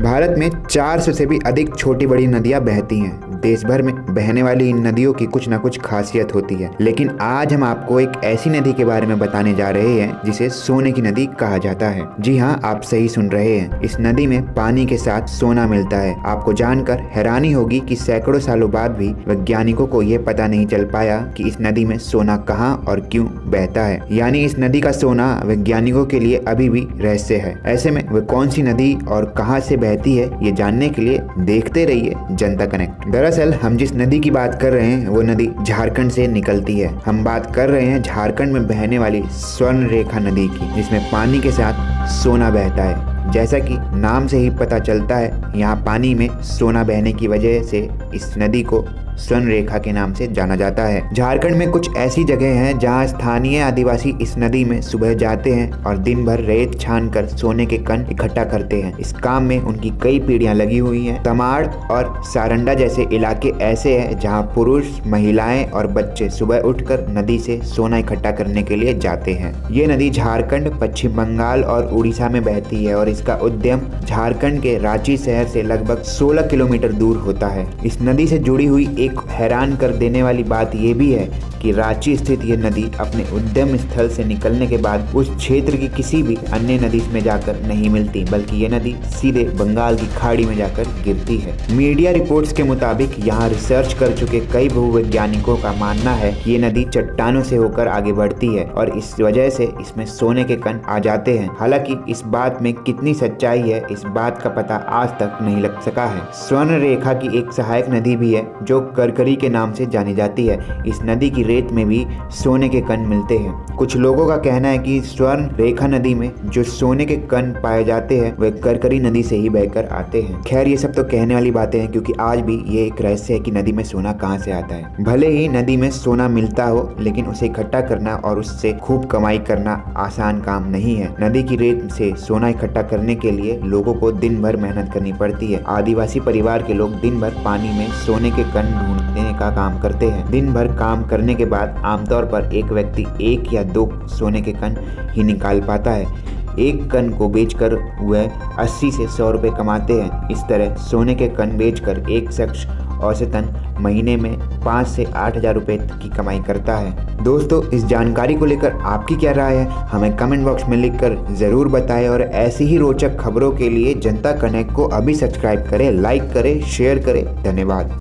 भारत में 400 से भी अधिक छोटी बड़ी नदियां बहती हैं। देश भर में बहने वाली इन नदियों की कुछ ना कुछ खासियत होती है, लेकिन आज हम आपको एक ऐसी नदी के बारे में बताने जा रहे हैं जिसे सोने की नदी कहा जाता है। जी हाँ, आप सही सुन रहे हैं। इस नदी में पानी के साथ सोना मिलता है। आपको जानकर हैरानी होगी कि सैकड़ों सालों बाद भी वैज्ञानिकों को यह पता नहीं चल पाया कि इस नदी में सोना कहाँ और क्यों बहता है। यानी इस नदी का सोना वैज्ञानिकों के लिए अभी भी रहस्य है। ऐसे में वह कौन सी नदी और कहां से बहती है, ये जानने के लिए देखते रहिए जनता कनेक्ट। दरअसल हम जिस नदी की बात कर रहे हैं वो नदी झारखंड से निकलती है। हम बात कर रहे हैं झारखंड में बहने वाली स्वर्ण रेखा नदी की, जिसमें पानी के साथ सोना बहता है। जैसा कि नाम से ही पता चलता है, यहाँ पानी में सोना बहने की वजह से इस नदी को स्वर्ण रेखा के नाम से जाना जाता है। झारखंड में कुछ ऐसी जगह हैं जहां स्थानीय आदिवासी इस नदी में सुबह जाते हैं और दिन भर रेत छानकर सोने के कण इकट्ठा करते हैं। इस काम में उनकी कई पीढ़ियां लगी हुई हैं। तमाड़ और सारंडा जैसे इलाके ऐसे हैं जहां पुरुष, महिलाएं और बच्चे सुबह उठकर नदी से सोना इकट्ठा करने के लिए जाते हैं। ये नदी झारखंड, पश्चिम बंगाल और उड़ीसा में बहती है और इसका उद्गम झारखंड के रांची शहर से लगभग 16 किलोमीटर दूर होता है। इस नदी से जुड़ी हुई एक हैरान कर देने वाली बात यह भी है कि रांची स्थित यह नदी अपने उद्गम स्थल से निकलने के बाद उस क्षेत्र की किसी भी अन्य नदी में जाकर नहीं मिलती, बल्कि यह नदी सीधे बंगाल की खाड़ी में जाकर गिरती है। मीडिया रिपोर्ट्स के मुताबिक यहाँ रिसर्च कर चुके कई भूवैज्ञानिकों का मानना है कि ये नदी चट्टानों से होकर आगे बढ़ती है और इस वजह से इसमें सोने के कण आ जाते हैं। हालांकि इस बात में कितनी सच्चाई है, इस बात का पता आज तक नहीं लग सका है। स्वर्ण रेखा की एक सहायक नदी भी है जो करकरी के नाम से जानी जाती है। इस नदी की रेत में भी सोने के कण मिलते हैं। कुछ लोगों का कहना है कि स्वर्ण रेखा नदी में जो सोने के कण पाए जाते हैं वे करकरी नदी से ही बहकर आते हैं। खैर, ये सब तो कहने वाली बातें हैं, क्योंकि आज भी ये एक रहस्य है कि नदी में सोना कहाँ से आता है। भले ही नदी में सोना मिलता हो, लेकिन उसे इकट्ठा करना और उससे खूब कमाई करना आसान काम नहीं है। नदी की रेत से सोना इकट्ठा करने के लिए लोगों को दिन भर मेहनत करनी पड़ती है। आदिवासी परिवार के लोग दिन भर पानी में सोने के कण ढूंढने का काम करते हैं। दिन भर काम करने के बाद आमतौर पर एक व्यक्ति 1 या 2 सोने के कण ही निकाल पाता है। एक कण को बेचकर वह 80 से 100 रुपए कमाते हैं। इस तरह सोने के कण बेचकर एक शख्स औसतन महीने में 5 से 8 हजार रुपए की कमाई करता है। दोस्तों, इस जानकारी को लेकर आपकी क्या राय है, हमें कमेंट बॉक्स में लिखकर जरूर बताएं और ऐसी ही रोचक खबरों के लिए जनता कनेक्ट को अभी सब्सक्राइब करें, लाइक करें, शेयर करें। धन्यवाद।